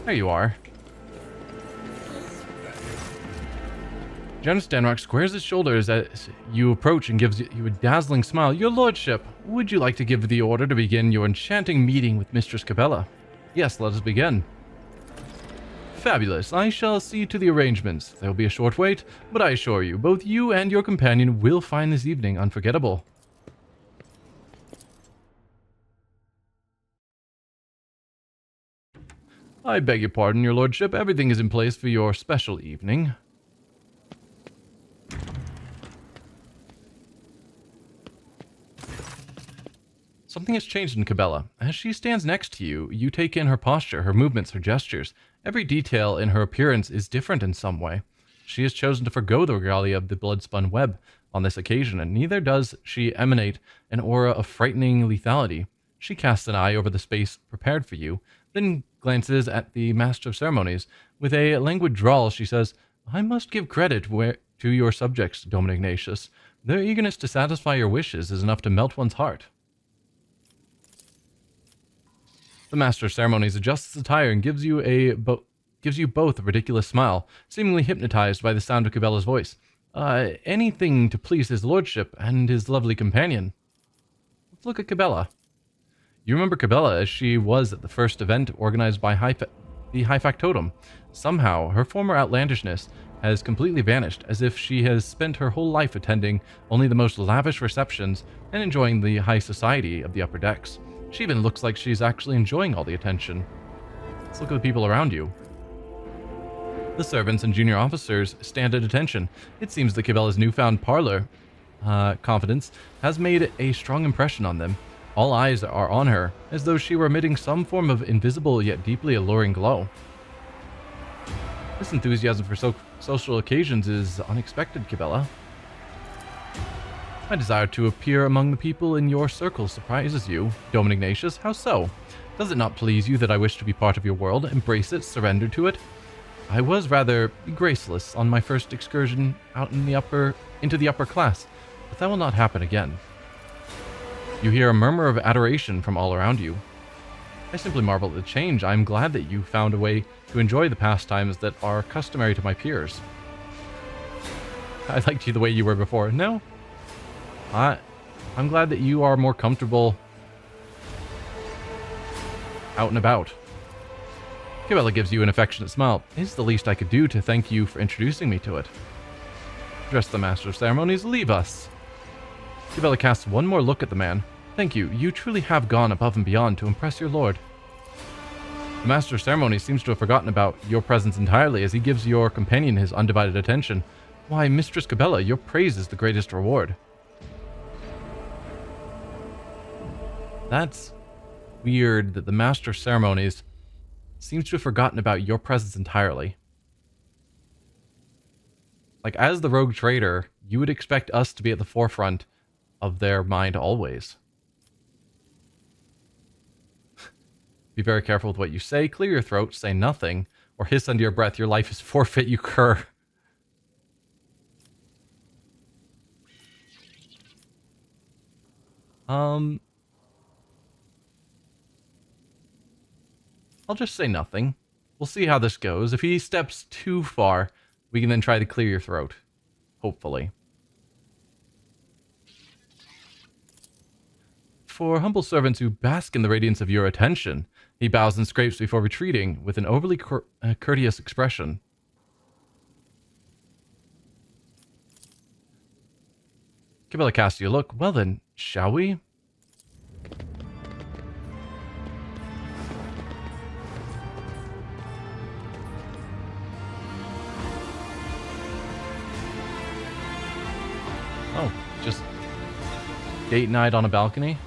There you are. Janus Danrock squares his shoulders as you approach and gives you a dazzling smile. Your lordship, would you like to give the order to begin your enchanting meeting with Mistress Cabela? Yes, let us begin. Fabulous. I shall see to the arrangements. There will be a short wait, but I assure you, both you and your companion will find this evening unforgettable. I beg your pardon, your lordship. Everything is in place for your special evening. Something has changed in Cabela. As she stands next to you, you take in her posture, her movements, her gestures. Every detail in her appearance is different in some way. She has chosen to forgo the regalia of the blood-spun web on this occasion, and neither does she emanate an aura of frightening lethality. She casts an eye over the space prepared for you, then glances at the Master of Ceremonies. With a languid drawl, she says, I must give credit to your subjects, Domin Ignatius. Their eagerness to satisfy your wishes is enough to melt one's heart. The Master of Ceremonies adjusts his attire and gives you both a ridiculous smile, seemingly hypnotized by the sound of Cabela's voice. Anything to please his lordship and his lovely companion. Let's look at Cabela. You remember Cabela as she was at the first event organized by the High Factotum. Somehow, her former outlandishness has completely vanished, as if she has spent her whole life attending only the most lavish receptions and enjoying the high society of the upper decks. She even looks like she's actually enjoying all the attention. Let's look at the people around you. The servants and junior officers stand at attention. It seems that Cabela's newfound parlor confidence has made a strong impression on them. All eyes are on her, as though she were emitting some form of invisible yet deeply alluring glow. This enthusiasm for social occasions is unexpected, Cabela. My desire to appear among the people in your circle surprises you, Domin Ignatius. How so? Does it not please you that I wish to be part of your world, embrace it, surrender to it? I was rather graceless on my first excursion out into the upper class, but that will not happen again. You hear a murmur of adoration from all around you. I simply marvel at the change. I am glad that you found a way to enjoy the pastimes that are customary to my peers. I liked you the way you were before. No? I'm glad that you are more comfortable out and about. Cabela gives you an affectionate smile. It's the least I could do to thank you for introducing me to it. Address the Master of Ceremonies. Leave us. Cabela casts one more look at the man. Thank you. You truly have gone above and beyond to impress your lord. The Master of Ceremonies seems to have forgotten about your presence entirely as he gives your companion his undivided attention. Why, Mistress Cabela, your praise is the greatest reward. That's weird that the Master of Ceremonies seems to have forgotten about your presence entirely. Like, as the rogue trader, you would expect us to be at the forefront of their mind always. Be very careful with what you say. Clear your throat, say nothing, or hiss under your breath. Your life is forfeit, you cur. I'll just say nothing. We'll see how this goes. If he steps too far, we can then try to clear your throat. Hopefully. For humble servants who bask in the radiance of your attention, he bows and scrapes before retreating with an overly courteous expression. Cabela casts you a look. Well then, shall we? Oh, just date night on a balcony?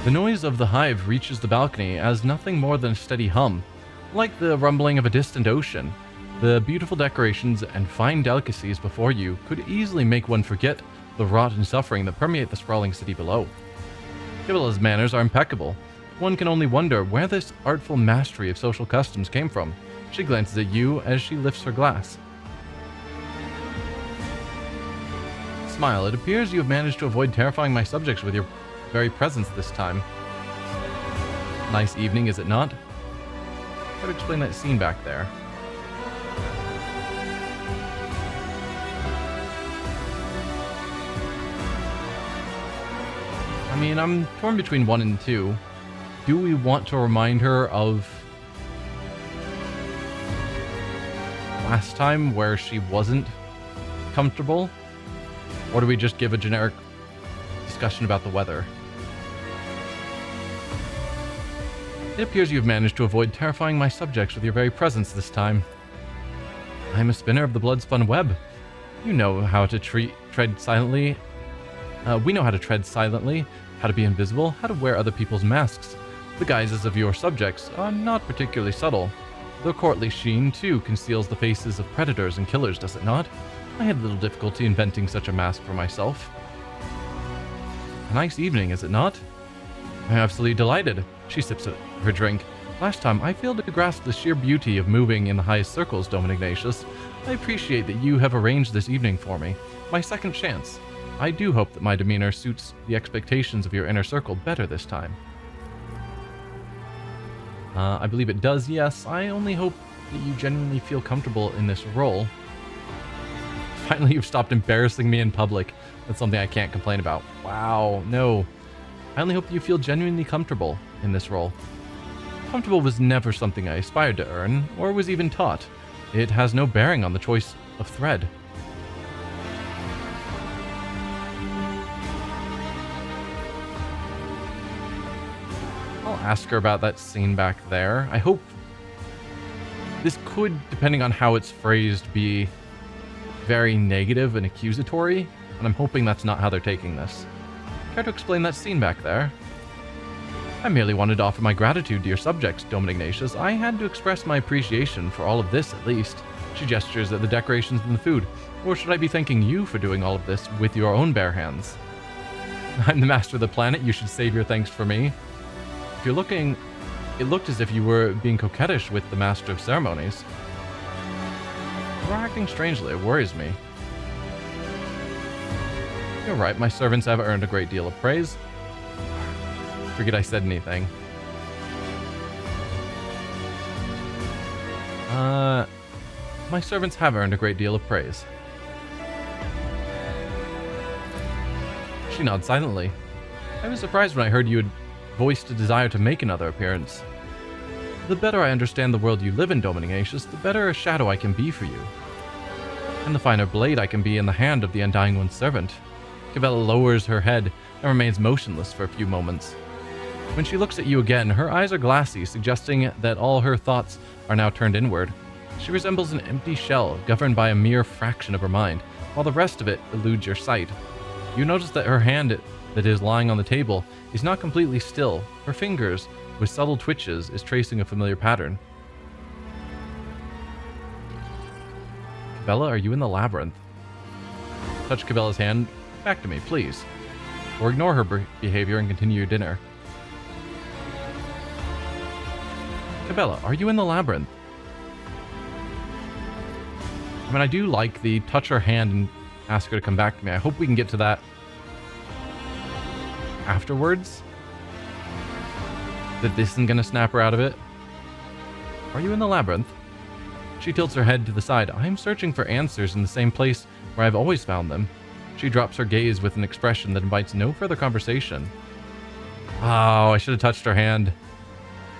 The noise of the hive reaches the balcony as nothing more than a steady hum. Like the rumbling of a distant ocean, the beautiful decorations and fine delicacies before you could easily make one forget the rot and suffering that permeate the sprawling city below. Cabela's manners are impeccable. One can only wonder where this artful mastery of social customs came from. She glances at you as she lifts her glass. smile. It appears you have managed to avoid terrifying my subjects with your very presence this time. Nice evening, is it not? How to explain that scene back there? I mean, I'm torn between 1 and 2. Do we want to remind her of last time where she wasn't comfortable? Or do we just give a generic discussion about the weather? It appears you have managed to avoid terrifying my subjects with your very presence this time. I am a spinner of the blood-spun web. You know how to tread silently. We know how to tread silently, how to be invisible, how to wear other people's masks. The guises of your subjects are not particularly subtle. Their courtly sheen, too, conceals the faces of predators and killers, does it not? I had little difficulty inventing such a mask for myself. A nice evening, is it not? I'm absolutely delighted. She sips at her drink. Last time, I failed to grasp the sheer beauty of moving in the highest circles, Dome Ignatius. I appreciate that you have arranged this evening for me. My second chance. I do hope that my demeanor suits the expectations of your inner circle better this time. I believe it does, yes. I only hope that you genuinely feel comfortable in this role. Finally, you've stopped embarrassing me in public. That's something I can't complain about. Wow, no. I only hope you feel genuinely comfortable in this role. Comfortable was never something I aspired to earn, or was even taught. It has no bearing on the choice of thread. I'll ask her about that scene back there. I hope this could, depending on how it's phrased, be very negative and accusatory, and I'm hoping that's not how they're taking this. Care to explain that scene back there? I merely wanted to offer my gratitude to your subjects, Dome Ignatius. I had to express my appreciation for all of this, at least. She gestures at the decorations and the food. Or should I be thanking you for doing all of this with your own bare hands? I'm the master of the planet. You should save your thanks for me. If you're looking... It looked as if you were being coquettish with the master of ceremonies. You're acting strangely. It worries me. You're right. My servants have earned a great deal of praise. Forget I said anything. My servants have earned a great deal of praise. She nods silently. I was surprised when I heard you had voiced a desire to make another appearance. The better I understand the world you live in, Dome Ignatius, the better a shadow I can be for you. And the finer blade I can be in the hand of the Undying One's servant. Cabela lowers her head and remains motionless for a few moments. When she looks at you again, her eyes are glassy, suggesting that all her thoughts are now turned inward. She resembles an empty shell, governed by a mere fraction of her mind, while the rest of it eludes your sight. You notice that her hand that is lying on the table is not completely still. Her fingers, with subtle twitches, is tracing a familiar pattern. Cabela, are you in the labyrinth? Touch Cabela's hand. Back to me, please. Or ignore her behavior and continue your dinner. Cabela, are you in the labyrinth? I mean, I do like the touch her hand and ask her to come back to me. I hope we can get to that afterwards. That this isn't going to snap her out of it. Are you in the labyrinth? She tilts her head to the side. I'm searching for answers in the same place where I've always found them. She drops her gaze with an expression that invites no further conversation. Oh, I should have touched her hand.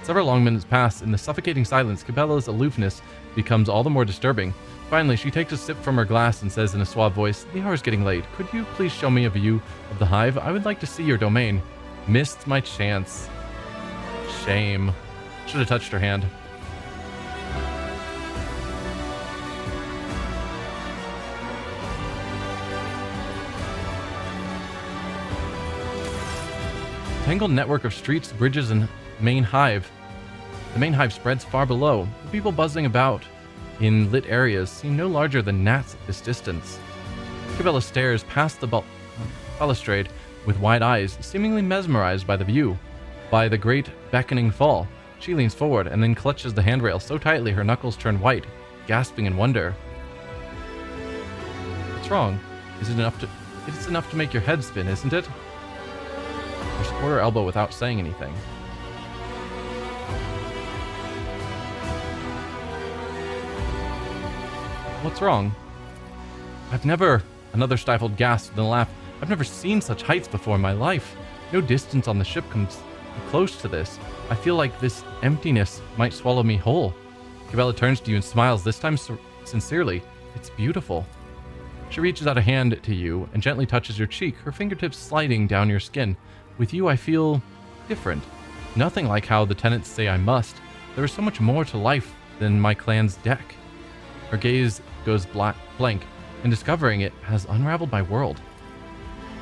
Several long minutes pass. In the suffocating silence, Cabela's aloofness becomes all the more disturbing. Finally, she takes a sip from her glass and says in a suave voice, "The hour's getting late. Could you please show me a view of the hive? I would like to see your domain." Missed my chance. Shame. Should have touched her hand. Tangled network of streets, bridges, and main hive. The main hive spreads far below. The people buzzing about in lit areas seem no larger than gnats at this distance. Cabela stares past the balustrade with wide eyes, seemingly mesmerized by the view, by the great beckoning fall. She leans forward and then clutches the handrail so tightly her knuckles turn white, gasping in wonder. What's wrong? Is it enough to... It's enough to make your head spin, isn't it? I support her elbow without saying anything. What's wrong? Another stifled gasp, then a laugh. I've never seen such heights before in my life. No distance on the ship comes close to this. I feel like this emptiness might swallow me whole. Cabela turns to you and smiles, this time sincerely. It's beautiful. She reaches out a hand to you and gently touches your cheek, her fingertips sliding down your skin. With you, I feel different. Nothing like how the tenants say I must. There is so much more to life than my clan's deck. Her gaze goes blank, and discovering it has unraveled my world.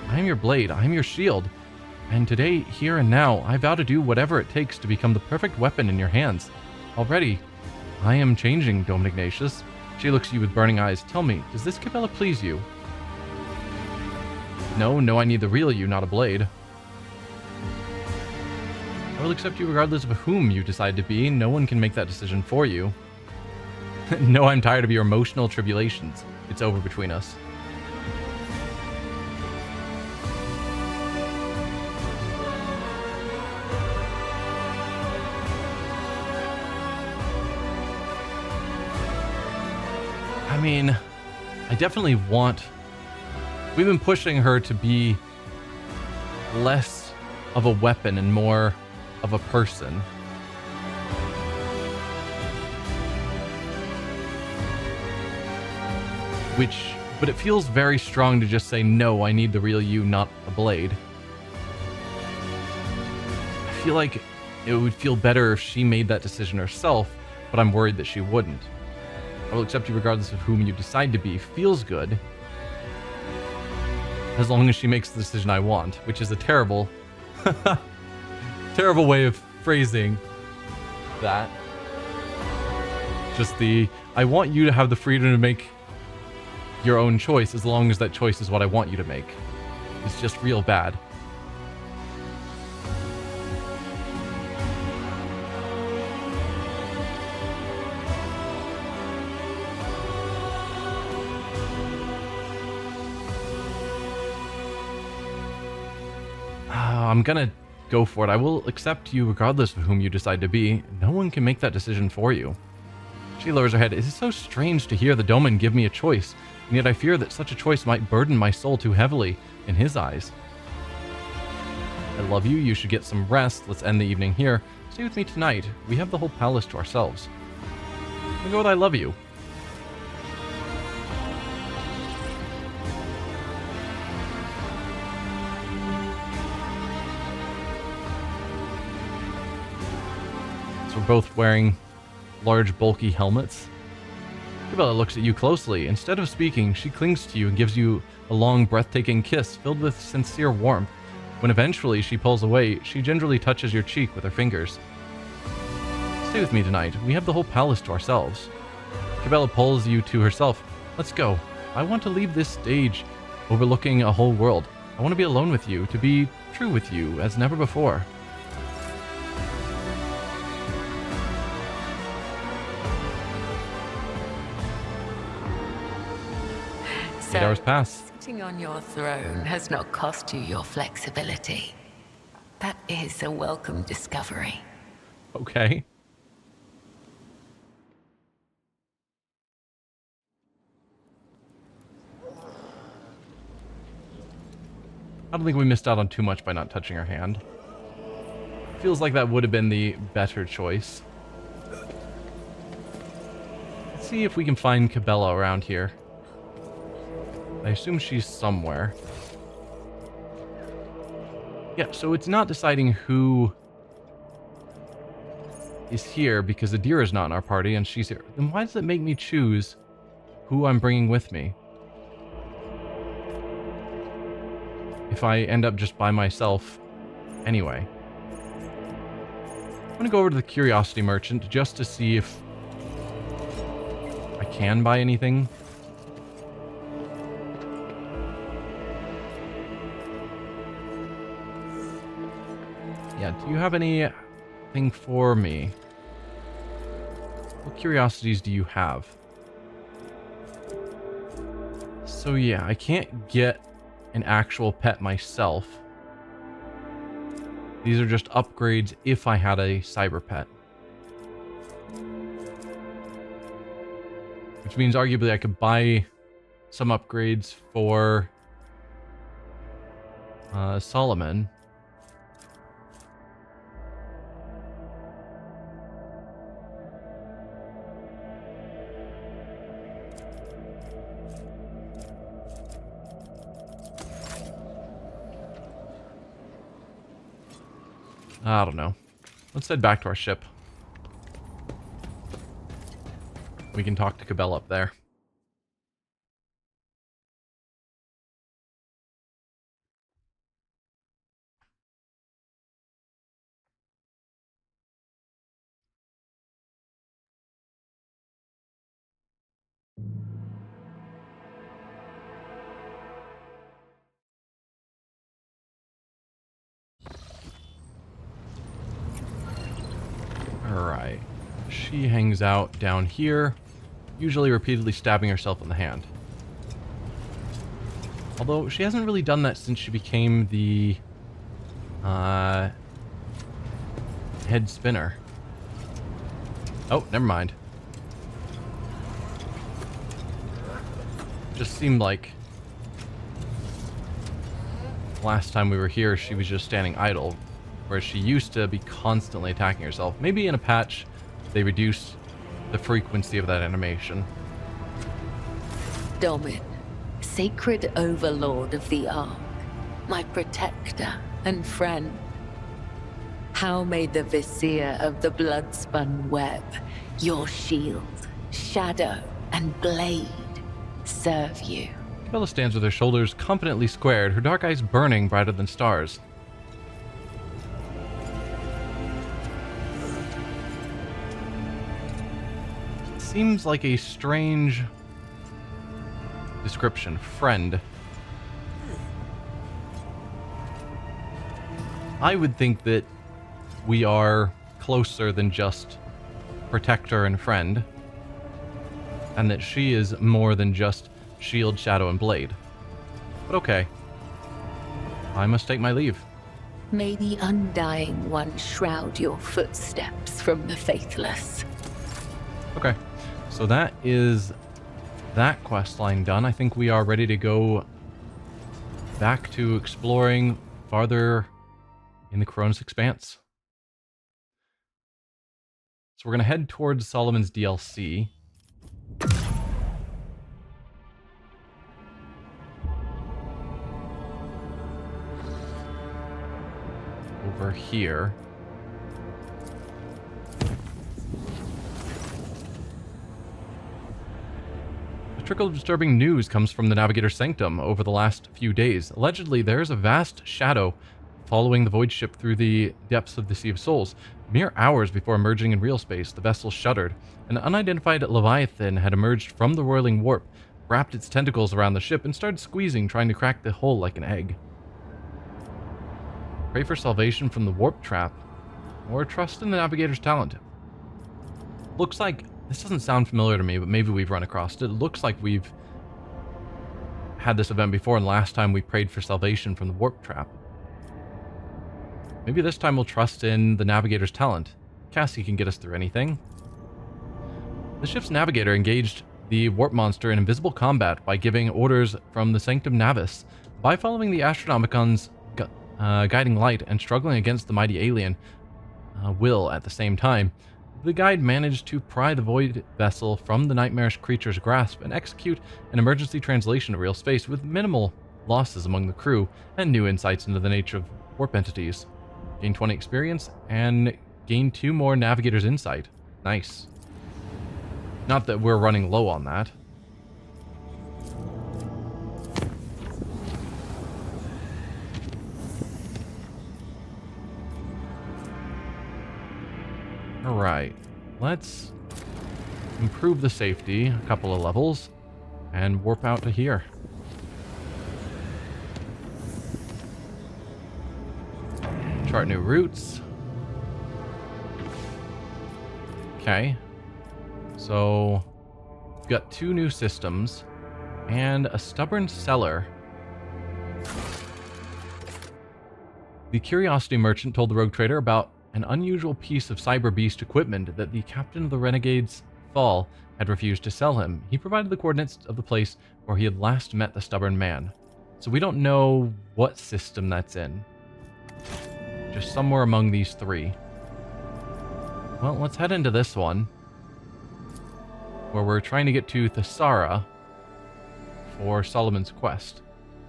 I am your blade, I am your shield, and today, here and now, I vow to do whatever it takes to become the perfect weapon in your hands. Already, I am changing, Dome Ignatius. She looks at you with burning eyes. Tell me, does this Cabela please you? No, I need the real you, not a blade. I will accept you regardless of whom you decide to be. No one can make that decision for you. No, I'm tired of your emotional tribulations. It's over between us. I mean, I definitely want... We've been pushing her to be less of a weapon and more of a person. But it feels very strong to just say, no, I need the real you, not a blade. I feel like it would feel better if she made that decision herself, but I'm worried that she wouldn't. I will accept you regardless of whom you decide to be. Feels good. As long as she makes the decision I want, which is a terrible, terrible way of phrasing that. Just I want you to have the freedom to make your own choice as long as that choice is what I want you to make. It's just real bad. I'm gonna go for it. I will accept you regardless of whom you decide to be. No one can make that decision for you. She lowers her head. It is so strange to hear the Doman give me a choice, and yet I fear that such a choice might burden my soul too heavily in his eyes. I love you. You should get some rest. Let's end the evening here. Stay with me tonight. We have the whole palace to ourselves. We go with I love you. So we're both wearing large, bulky helmets. Cabela looks at you closely. Instead of speaking, she clings to you and gives you a long, breathtaking kiss filled with sincere warmth. When eventually she pulls away, she gingerly touches your cheek with her fingers. Stay with me tonight. We have the whole palace to ourselves. Cabela pulls you to herself. Let's go. I want to leave this stage overlooking a whole world. I want to be alone with you, to be true with you as never before. 8 hours pass. Sitting on your throne has not cost you your flexibility. That is a welcome discovery. Okay. I don't think we missed out on too much by not touching her hand. Feels like that would have been the better choice. Let's see if we can find Cabela around here. I assume she's somewhere. Yeah, so it's not deciding who is here because Adira's not in our party and she's here. Then why does it make me choose who I'm bringing with me? If I end up just by myself anyway. I'm gonna go over to the Curiosity Merchant just to see if I can buy anything. Yeah, do you have anything for me? What curiosities do you have? So yeah, I can't get an actual pet myself. These are just upgrades if I had a cyber pet. Which means arguably I could buy some upgrades for Solomon. I don't know. Let's head back to our ship. We can talk to Cabell up there. Alright. She hangs out down here, usually repeatedly stabbing herself in the hand. Although she hasn't really done that since she became the head spinner. Oh, never mind. Just seemed like last time we were here she was just standing idle, whereas she used to be constantly attacking herself. Maybe in a patch they reduced the frequency of that animation. Domin, sacred overlord of the Ark, my protector and friend. How may the vizier of the blood-spun web, your shield, shadow, and blade serve you? Bella stands with her shoulders confidently squared, her dark eyes burning brighter than stars. Seems like a strange description. Friend. I would think that we are closer than just protector and friend, and that she is more than just shield, shadow, and blade. But okay. I must take my leave. May the Undying One shroud your footsteps from the faithless. Okay. So that is that quest line done. I think we are ready to go back to exploring farther in the Koronus Expanse. So we're going to head towards Solomon's DLC. Over here. A trickle of disturbing news comes from the Navigator's Sanctum over the last few days. Allegedly, there is a vast shadow following the voidship through the depths of the Sea of Souls. Mere hours before emerging in real space, the vessel shuddered. An unidentified leviathan had emerged from the whirling warp, wrapped its tentacles around the ship, and started squeezing, trying to crack the hull like an egg. Pray for salvation from the warp trap, or trust in the Navigator's talent. Looks like, this doesn't sound familiar to me, but maybe we've run across it. It looks like we've had this event before, and last time we prayed for salvation from the warp trap. Maybe this time we'll trust in the Navigator's talent. Cassie can get us through anything. The ship's navigator engaged the warp monster in invisible combat by giving orders from the Sanctum Navis. By following the Astronomicon's guiding light and struggling against the mighty alien will at the same time, the guide managed to pry the void vessel from the nightmarish creature's grasp and execute an emergency translation to real space with minimal losses among the crew and new insights into the nature of warp entities. Gain 20 experience and gain 2 more Navigator's insight. Nice. Not that we're running low on that. Alright, let's improve the safety a couple of levels and warp out to here. Chart new routes. Okay, so we've got 2 new systems and a stubborn seller The curiosity merchant told the rogue trader about an unusual piece of cyber beast equipment that the captain of the Renegade's Fall had refused to sell him. He provided the coordinates of the place where he had last met the stubborn man. So we don't know what system that's in. Just somewhere among these three. Well, let's head into this one, where we're trying to get to Thesara for Solomon's quest.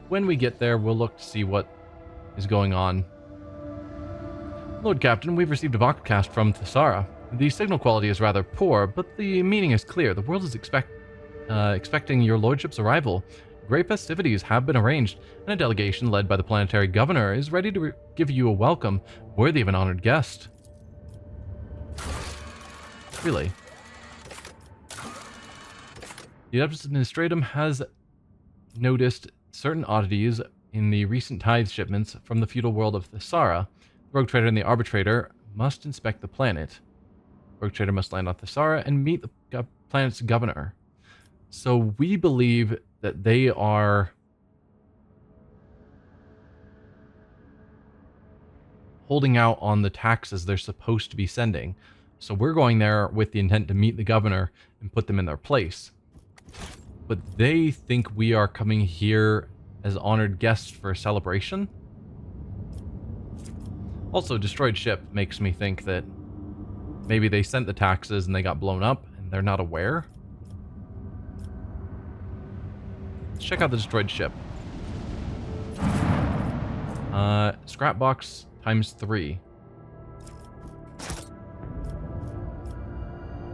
When we get there, we'll look to see what is going on. Lord Captain, we've received a broadcast from Thesara. The signal quality is rather poor, but the meaning is clear. The world is expecting your lordship's arrival. Great festivities have been arranged, and a delegation led by the planetary governor is ready to give you a welcome worthy of an honored guest. Really? The Administratum has noticed certain oddities in the recent tithe shipments from the feudal world of Thesara. The rogue trader and the arbitrator must inspect the planet. The rogue trader must land on Thesara and meet the planet's governor. So we believe that they are holding out on the taxes they're supposed to be sending. So we're going there with the intent to meet the governor and put them in their place. But they think we are coming here as honored guests for a celebration. Also, destroyed ship makes me think that maybe they sent the taxes and they got blown up and they're not aware. Let's check out the destroyed ship. Scrap box ×3.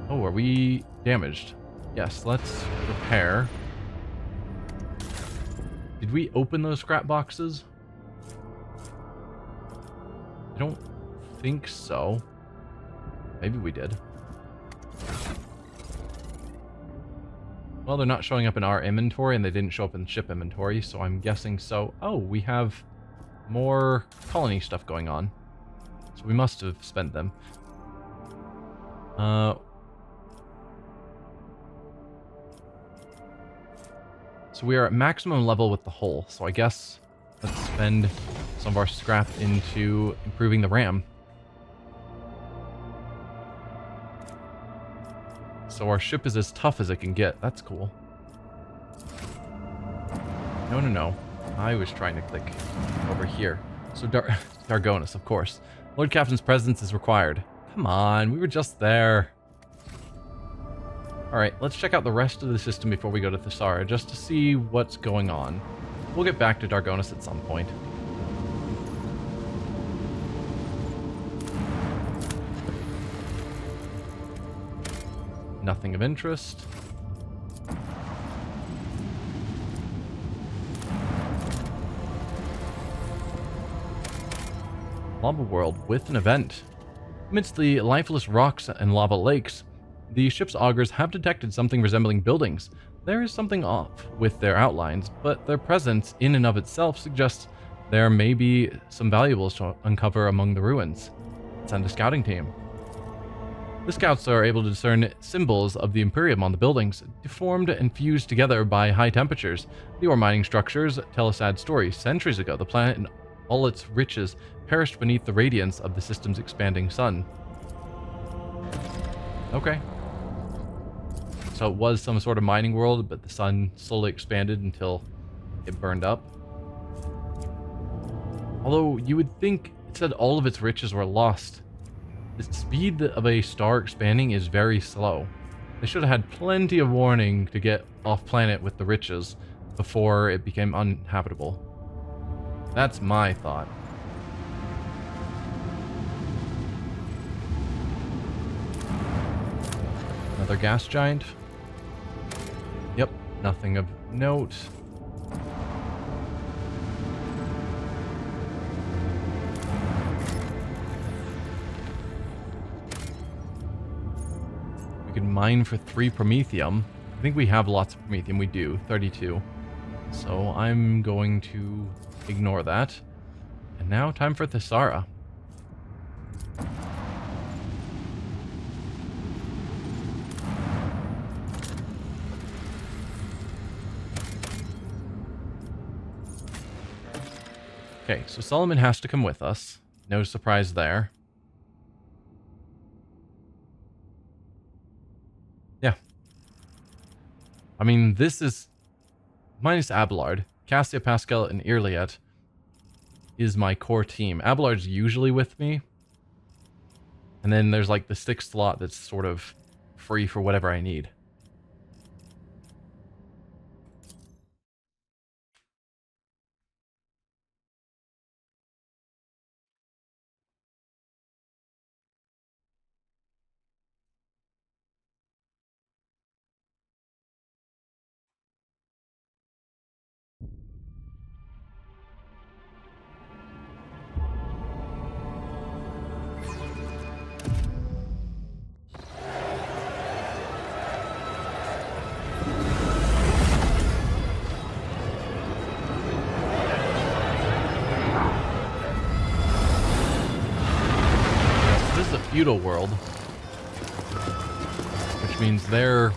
Oh, are we damaged? Yes, let's repair. Did we open those scrap boxes? I don't think so. Maybe we did. Well, they're not showing up in our inventory, and they didn't show up in the ship inventory, so I'm guessing so. Oh, we have more colony stuff going on. So we must have spent them. So we are at maximum level with the hull, so I guess let's spend some of our scrap into improving the RAM. So our ship is as tough as it can get. That's cool. No. I was trying to click over here. So Dargonus, of course. Lord Captain's presence is required. Come on, we were just there. Alright, let's check out the rest of the system before we go to Thesara, just to see what's going on. We'll get back to Dargonus at some point. Nothing of interest. Lava world with an event. Amidst the lifeless rocks and lava lakes, the ship's augurs have detected something resembling buildings. There is something off with their outlines, but their presence in and of itself suggests there may be some valuables to uncover among the ruins. Send a scouting team. The scouts are able to discern symbols of the Imperium on the buildings, deformed and fused together by high temperatures. The ore mining structures tell a sad story. Centuries ago, the planet and all its riches perished beneath the radiance of the system's expanding sun. Okay. So it was some sort of mining world, but the sun slowly expanded until it burned up. Although you would think it said all of its riches were lost. The speed of a star expanding is very slow. They should have had plenty of warning to get off planet with the riches before it became uninhabitable. That's my thought. Another gas giant. Yep, nothing of note. We can mine for 3 promethium. I think we have lots of promethium. We do, 32. So I'm going to ignore that. And now time for Thesara. Okay, so Solomon has to come with us. No surprise there. Yeah. I mean, this is... minus Abelard. Cassia, Pascal, and Irliet is my core team. Abelard's usually with me. And then there's like the 6th slot that's sort of free for whatever I need. Feudal world, which means their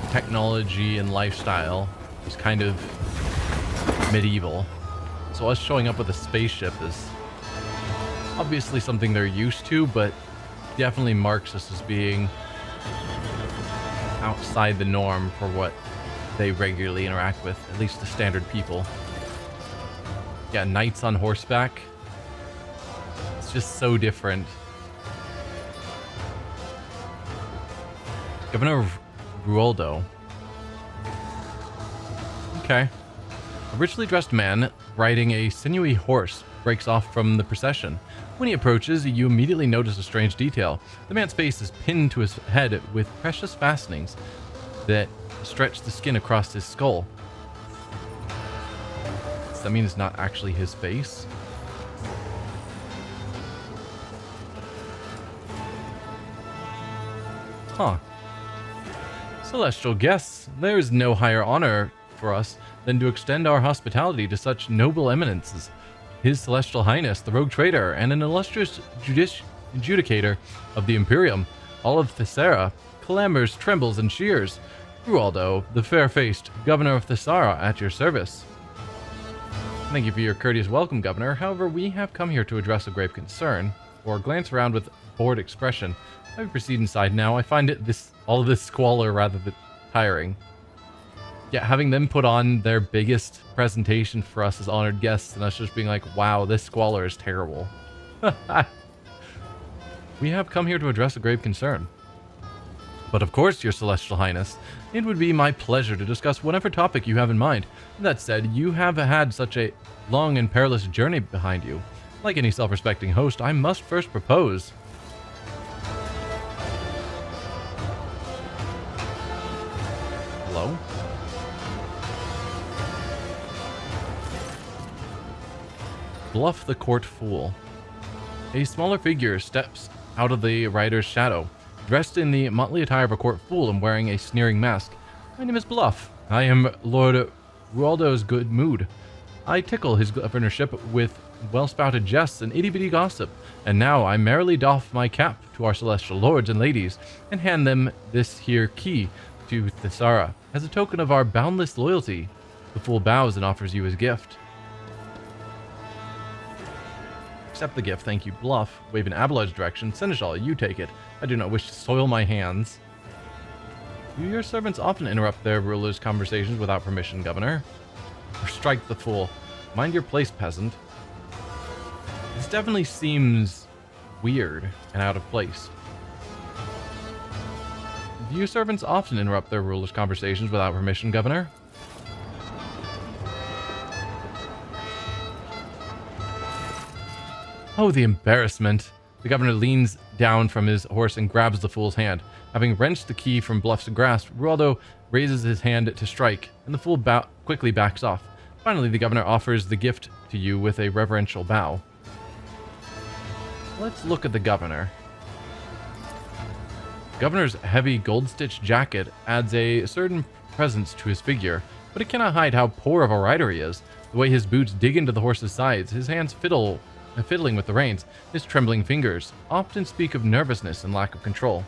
technology and lifestyle is kind of medieval. So us showing up with a spaceship is obviously something they're used to, but definitely marks us as being outside the norm for what they regularly interact with, at least the standard people. Yeah, knights on horseback. It's just so different. Governor Ruoldo. Okay. A richly dressed man riding a sinewy horse breaks off from the procession. When he approaches, you immediately notice a strange detail. The man's face is pinned to his head with precious fastenings that stretch the skin across his skull. Does that mean it's not actually his face? Huh. Celestial guests, there is no higher honor for us than to extend our hospitality to such noble eminences. His Celestial Highness, the Rogue Trader, and an illustrious adjudicator of the Imperium, all of Thessara, clamors, trembles, and cheers. Ruoldo, the fair-faced Governor of Thessara, at your service. Thank you for your courteous welcome, Governor. However, we have come here to address a grave concern, or glance around with bored expression. I will proceed inside now. I find all of this squalor rather than tiring. Yeah, having them put on their biggest presentation for us as honored guests and us just being like, wow, this squalor is terrible. We have come here to address a grave concern. But of course, your Celestial Highness, it would be my pleasure to discuss whatever topic you have in mind. That said, you have had such a long and perilous journey behind you. Like any self-respecting host, I must first propose... Hello? Bluff the court fool. A smaller figure steps out of the rider's shadow, dressed in the motley attire of a court fool and wearing a sneering mask. My name is Bluff. I am Lord Ruoldo's good mood. I tickle his governorship with well-spouted jests and itty-bitty gossip, and now I merrily doff my cap to our celestial lords and ladies and hand them this here key to Thessara as a token of our boundless loyalty. The fool bows and offers you his gift. Accept the gift, thank you, Bluff. Wave in Abelard's direction. Seneschal, you take it. I do not wish to soil my hands. Do your servants often interrupt their rulers' conversations without permission, Governor? Or strike the fool. Mind your place, peasant. This definitely seems weird and out of place. Do your servants often interrupt their rulers' conversations without permission, Governor? Oh, the embarrassment. The governor leans down from his horse and grabs the fool's hand. Having wrenched the key from Bluff's grasp, Ruoldo raises his hand to strike, and the fool quickly backs off. Finally, the governor offers the gift to you with a reverential bow. Let's look at the governor. The governor's heavy gold-stitched jacket adds a certain presence to his figure, but it cannot hide how poor of a rider he is. The way his boots dig into the horse's sides, his hands fiddling with the reins, his trembling fingers often speak of nervousness and lack of control.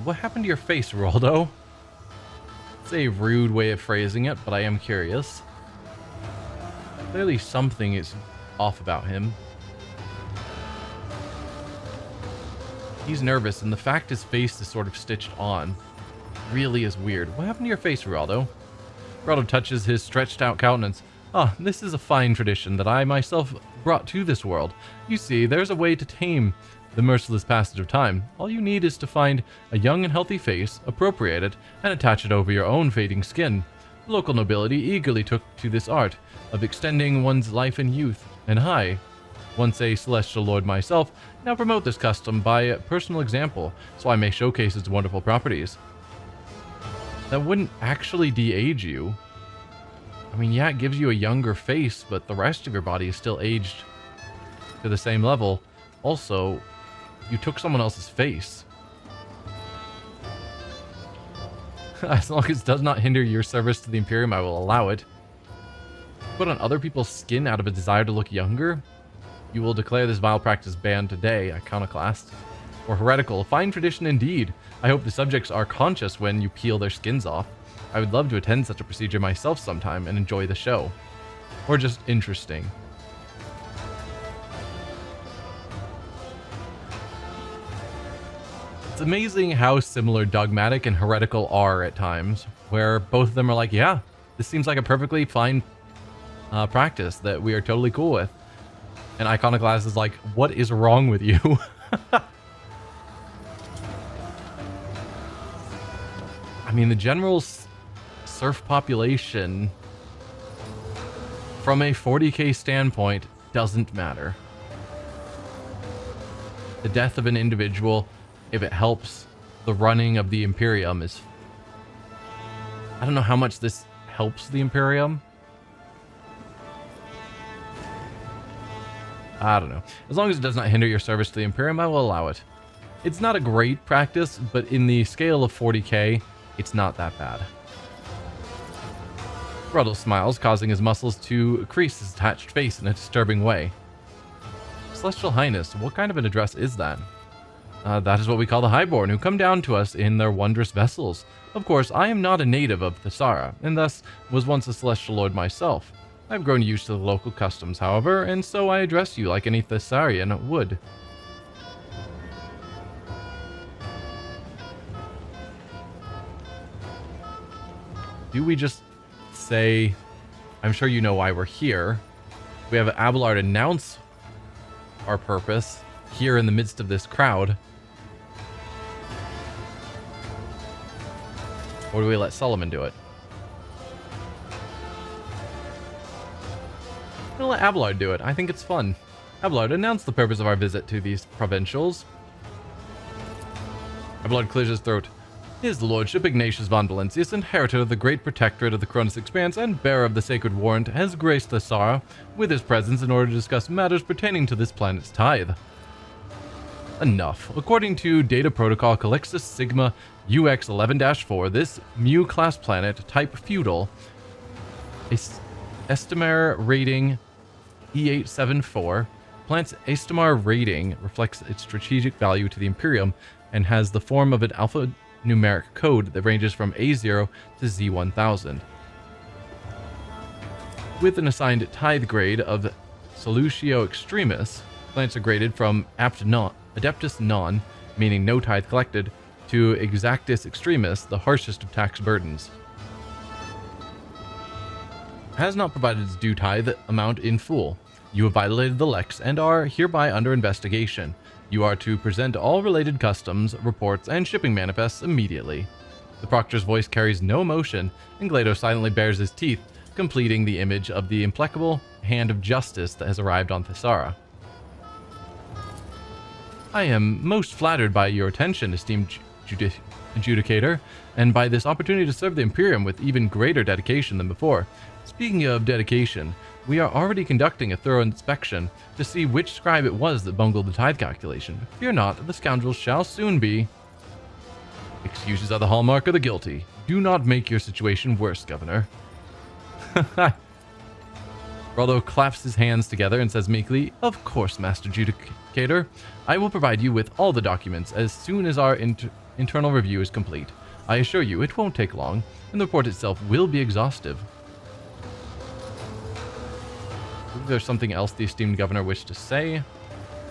What happened to your face, Ruoldo? It's a rude way of phrasing it, but I am curious. Clearly something is off about him. He's nervous, and the fact his face is sort of stitched on really is weird. What happened to your face, Geraldo? Geraldo touches his stretched out countenance. Ah, this is a fine tradition that I myself brought to this world. You see, there's a way to tame the merciless passage of time. All you need is to find a young and healthy face, appropriate it, and attach it over your own fading skin. The local nobility eagerly took to this art of extending one's life and youth, and I, once a celestial lord myself, now promote this custom by personal example, so I may showcase its wonderful properties. That wouldn't actually de-age you. I mean, yeah, it gives you a younger face, but the rest of your body is still aged to the same level. Also, you took someone else's face. As long as it does not hinder your service to the Imperium, I will allow it. Put on other people's skin out of a desire to look younger? You will declare this vile practice banned today, iconoclast. Or heretical. Fine tradition indeed. I hope the subjects are conscious when you peel their skins off. I would love to attend such a procedure myself sometime and enjoy the show. Or just interesting. It's amazing how similar dogmatic and heretical are at times, where both of them are like, yeah, this seems like a perfectly fine practice that we are totally cool with. And Iconoclast is like, what is wrong with you? I mean, the general surf population, from a 40k standpoint, doesn't matter. The death of an individual, if it helps the running of the Imperium, is... I don't know how much this helps the Imperium. I don't know. As long as it does not hinder your service to the Imperium, I will allow it. It's not a great practice, but in the scale of 40k, it's not that bad. Ruddle smiles, causing his muscles to crease his attached face in a disturbing way. Celestial Highness, what kind of an address is that? That is what we call the Highborn, who come down to us in their wondrous vessels. Of course, I am not a native of Thessara, and thus was once a Celestial Lord myself. I've grown used to the local customs, however, and so I address you like any Thessarian would. Do we just say, I'm sure you know why we're here. We have Abelard announce our purpose here in the midst of this crowd. Or do we let Solomon do it? I'm gonna let Abelard do it. I think it's fun. Abelard, announce the purpose of our visit to these provincials. Abelard clears his throat. His Lordship Ignatius von Valencius, inheritor of the great protectorate of the Koronus Expanse and bearer of the sacred warrant, has graced Thessara with his presence in order to discuss matters pertaining to this planet's tithe. Enough. According to Data Protocol Calixtus Sigma UX11-4, this Mu-class planet, type feudal, Estimar rating E874, planet's Estimar rating reflects its strategic value to the Imperium and has the form of an alphanumeric code that ranges from A0 to Z1000. With an assigned tithe grade of Solutio Extremis, planets are graded from Adeptus Non, meaning no tithe collected, to Exactus Extremis, the harshest of tax burdens. Has not provided its due tithe amount in full. You have violated the Lex and are hereby under investigation. You are to present all related customs, reports, and shipping manifests immediately. The Proctor's voice carries no emotion, and Glado silently bares his teeth, completing the image of the implacable hand of justice that has arrived on Thessara. I am most flattered by your attention, esteemed adjudicator, and by this opportunity to serve the Imperium with even greater dedication than before. Speaking of dedication, we are already conducting a thorough inspection to see which scribe it was that bungled the tithe calculation. Fear not, the scoundrels shall soon be. Excuses are the hallmark of the guilty. Do not make your situation worse, Governor. Rollo claps his hands together and says meekly, Of course, Master Adjudicator. I will provide you with all the documents as soon as our internal review is complete. I assure you it won't take long, and the report itself will be exhaustive. If there's something else the esteemed governor wished to say,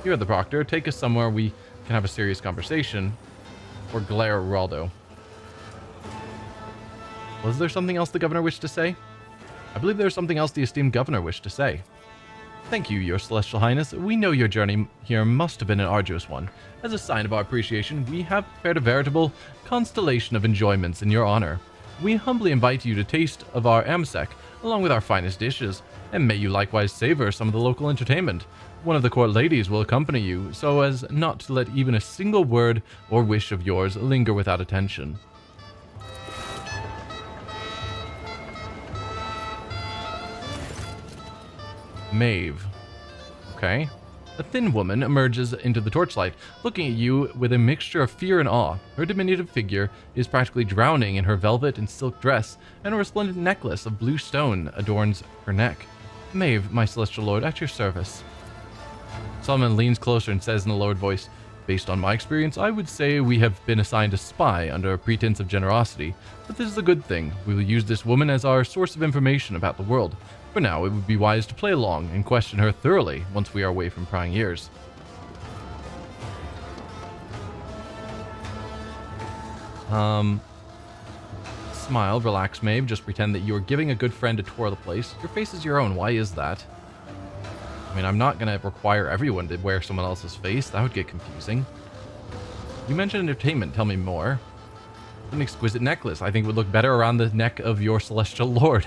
here at the proctor, take us somewhere we can have a serious conversation, or glare at Raldo. Was there something else the governor wished to say? I believe there's something else the esteemed governor wished to say. Thank you, your celestial highness. We know your journey here must have been an arduous one. As a sign of our appreciation, we have prepared a veritable constellation of enjoyments in your honor. We humbly invite you to taste of our amsec, along with our finest dishes, and may you likewise savor some of the local entertainment. One of the court ladies will accompany you, so as not to let even a single word or wish of yours linger without attention. Maeve. Okay. A thin woman emerges into the torchlight, looking at you with a mixture of fear and awe. Her diminutive figure is practically drowning in her velvet and silk dress, and a resplendent necklace of blue stone adorns her neck. Maeve, my celestial lord, at your service. Solomon leans closer and says in a lowered voice, based on my experience, I would say we have been assigned a spy under a pretense of generosity, but this is a good thing. We will use this woman as our source of information about the world. For now, it would be wise to play along and question her thoroughly once we are away from prying ears. Smile, relax, Maeve. Just pretend that you are giving a good friend a tour of the place. Your face is your own. Why is that? I mean, I'm not going to require everyone to wear someone else's face. That would get confusing. You mentioned entertainment. Tell me more. An exquisite necklace. I think it would look better around the neck of your celestial lord.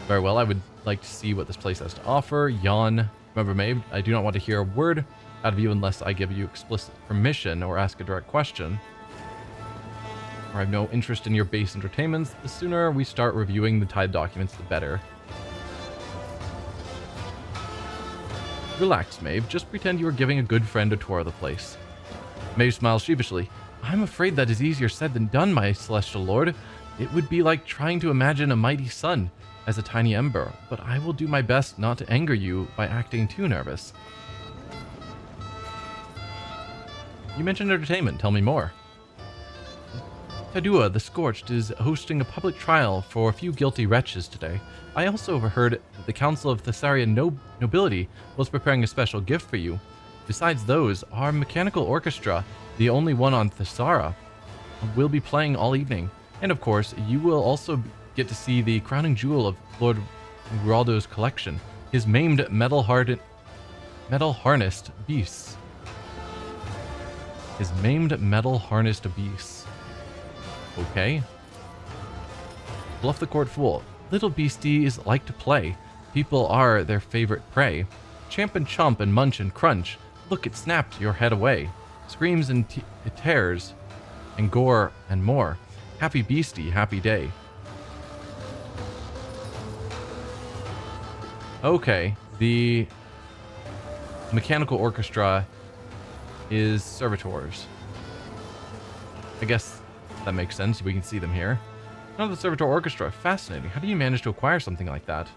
Very well, I would like to see what this place has to offer. Yawn. Remember, Maeve, I do not want to hear a word out of you unless I give you explicit permission or ask a direct question. Or I have no interest in your base entertainments. The sooner we start reviewing the tithe documents, the better. Relax, Maeve. Just pretend you are giving a good friend a tour of the place. Maeve smiles sheepishly. I'm afraid that is easier said than done, my celestial lord. It would be like trying to imagine a mighty sun as a tiny ember, but I will do my best not to anger you by acting too nervous. You mentioned entertainment. Tell me more. Tadua, the Scorched, is hosting a public trial for a few guilty wretches today. I also overheard that the Council of Thessarian Nobility was preparing a special gift for you. Besides those, our mechanical orchestra, the only one on Thessara, will be playing all evening. And of course, you will also get to see the crowning jewel of Lord Raldo's collection, his maimed metal-harnessed beasts. His maimed metal-harnessed beasts. Okay. Bluff the court fool. Little beasties like to play. People are their favorite prey. Champ and chomp and munch and crunch. Look, it snapped your head away. Screams and tears and gore and more. Happy beastie, happy day. Okay, the mechanical orchestra is servitors. I guess that makes sense. We can see them here. Now the servitor orchestra, fascinating. How do you manage to acquire something like that?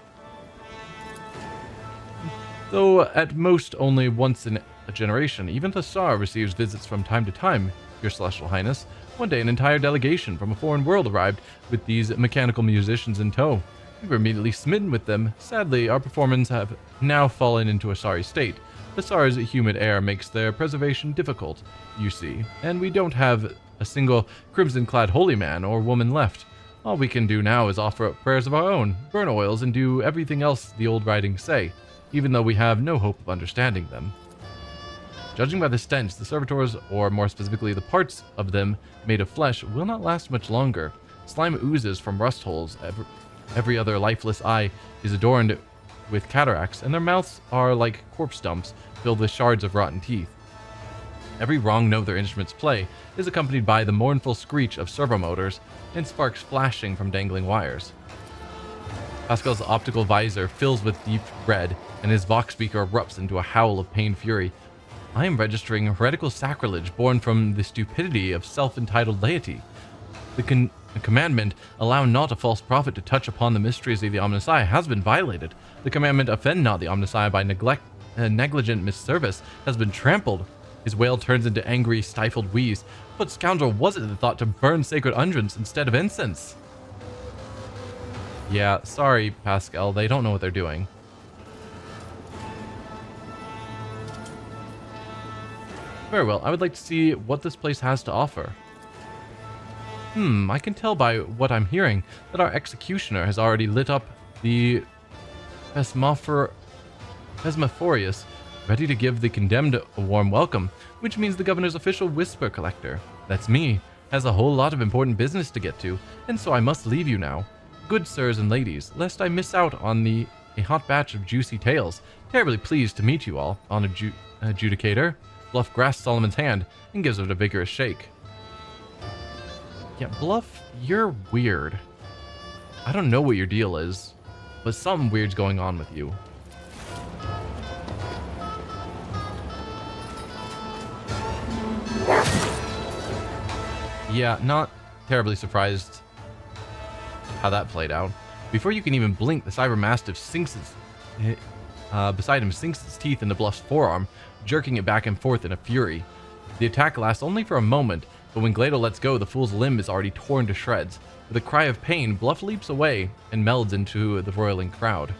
Though at most only once in a generation, even Thessar receives visits from time to time, your celestial highness. One day an entire delegation from a foreign world arrived with these mechanical musicians in tow. We were immediately smitten with them. Sadly, our performance have now fallen into a sorry state. Thessar's humid air makes their preservation difficult, you see, and we don't have a single crimson-clad holy man or woman left. All we can do now is offer up prayers of our own, burn oils, and do everything else the old writings say, even though we have no hope of understanding them. Judging by the stench, the servitors, or more specifically the parts of them made of flesh, will not last much longer. Slime oozes from rust holes. Every other lifeless eye is adorned with cataracts, and their mouths are like corpse dumps filled with shards of rotten teeth. Every wrong note their instruments play is accompanied by the mournful screech of servo motors and sparks flashing from dangling wires. Pascal's optical visor fills with deep red, and his vox speaker erupts into a howl of pain fury. I am registering heretical sacrilege born from the stupidity of self-entitled laity. The commandment, allow not a false prophet to touch upon the mysteries of the Omnissiah, has been violated. The commandment, offend not the Omnissiah by negligent misservice, has been trampled His wail turns into angry, stifled wheeze. What scoundrel was it that thought to burn sacred unguents instead of incense? Yeah, sorry, Pascal. They don't know what they're doing. Very well. I would like to see what this place has to offer. I can tell by what I'm hearing that our executioner has already lit up the Phesmophorius, ready to give the condemned a warm welcome, which means the governor's official whisper collector, that's me, has a whole lot of important business to get to, and so I must leave you now. Good sirs and ladies, lest I miss out on a hot batch of juicy tales, terribly pleased to meet you all, on adjudicator. Bluff grasps Solomon's hand and gives it a vigorous shake. Yeah, Bluff, you're weird. I don't know what your deal is, but something weird's going on with you. Yeah, not terribly surprised how that played out. Before you can even blink, the cyber mastiff beside him sinks its teeth into Bluff's forearm, jerking it back and forth in a fury. The attack lasts only for a moment, but when Glado lets go, the fool's limb is already torn to shreds. With a cry of pain, Bluff leaps away and melds into the roiling crowd.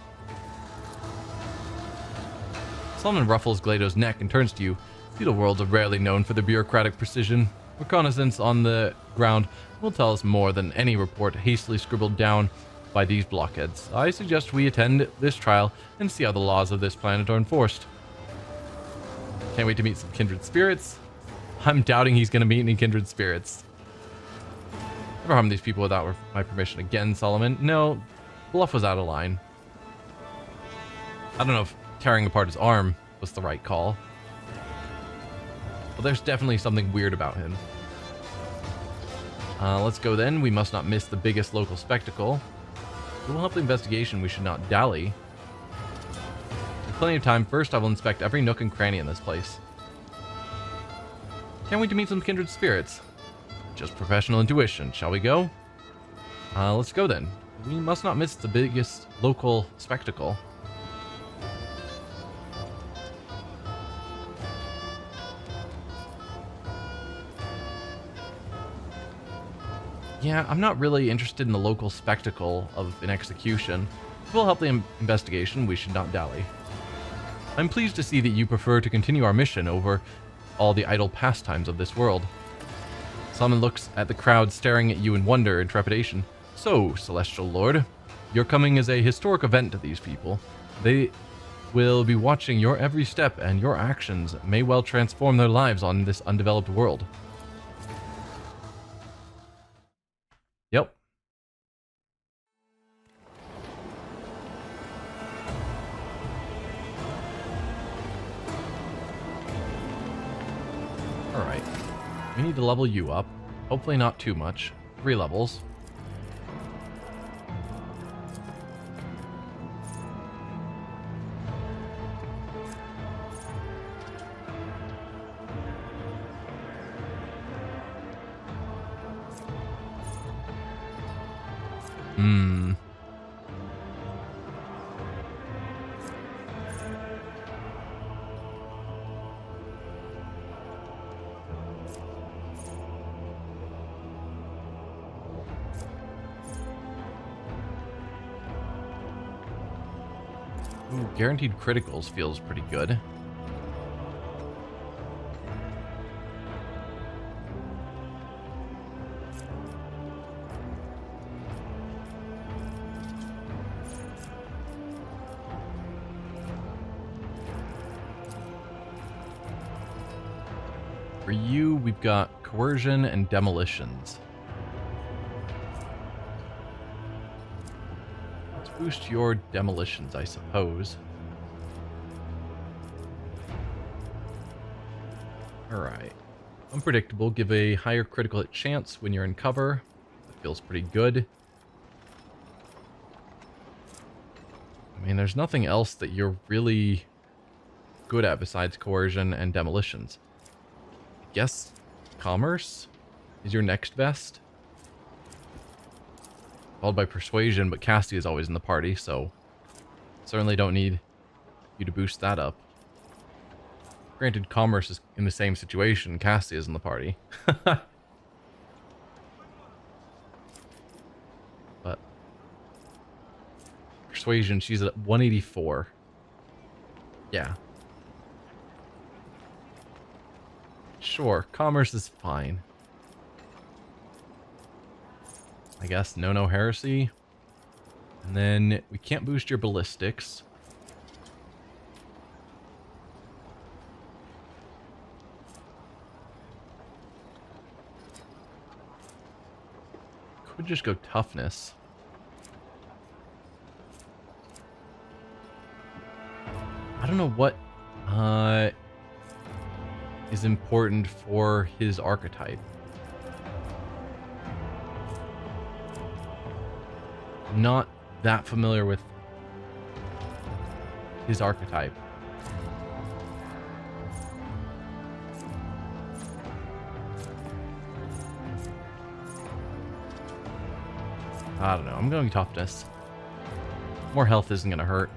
Solomon ruffles Glado's neck and turns to you. Feudal worlds are rarely known for their bureaucratic precision. Reconnaissance on the ground will tell us more than any report hastily scribbled down by these blockheads. I suggest we attend this trial and see how the laws of this planet are enforced. Can't wait to meet some kindred spirits. I'm doubting he's going to meet any kindred spirits. Never harm these people without my permission again, Solomon. No, Bluff was out of line. I don't know if tearing apart his arm was the right call. But there's definitely something weird about him. Let's go then. We must not miss the biggest local spectacle. It will help the investigation. We should not dally. With plenty of time, first I will inspect every nook and cranny in this place. Can't wait to meet some kindred spirits. Just professional intuition. Shall we go? Let's go then. We must not miss the biggest local spectacle. Yeah, I'm not really interested in the local spectacle of an execution. If it will help the investigation, we should not dally. I'm pleased to see that you prefer to continue our mission over all the idle pastimes of this world. Solomon looks at the crowd staring at you in wonder and trepidation. So, Celestial Lord, your coming is a historic event to these people. They will be watching your every step, and your actions may well transform their lives on this undeveloped world. Yep. Alright. We need to level you up. Hopefully not too much. 3 levels. Ooh, guaranteed criticals feels pretty good. For you, we've got coercion and demolitions. Let's boost your demolitions, I suppose. Alright. Unpredictable. Give a higher critical hit chance when you're in cover. That feels pretty good. I mean, there's nothing else that you're really good at besides coercion and demolitions. I guess commerce is your next best. Followed by persuasion, but Cassie is always in the party, so certainly don't need you to boost that up. Granted, Commerce is in the same situation. Cassie is in the party. But Persuasion, she's at 184. Yeah. Sure, Commerce is fine. I guess no heresy. And then we can't boost your ballistics. Could just go toughness. I don't know what is important for his archetype. I'm not that familiar with his archetype. I don't know. I'm going toughness. More health isn't going to hurt.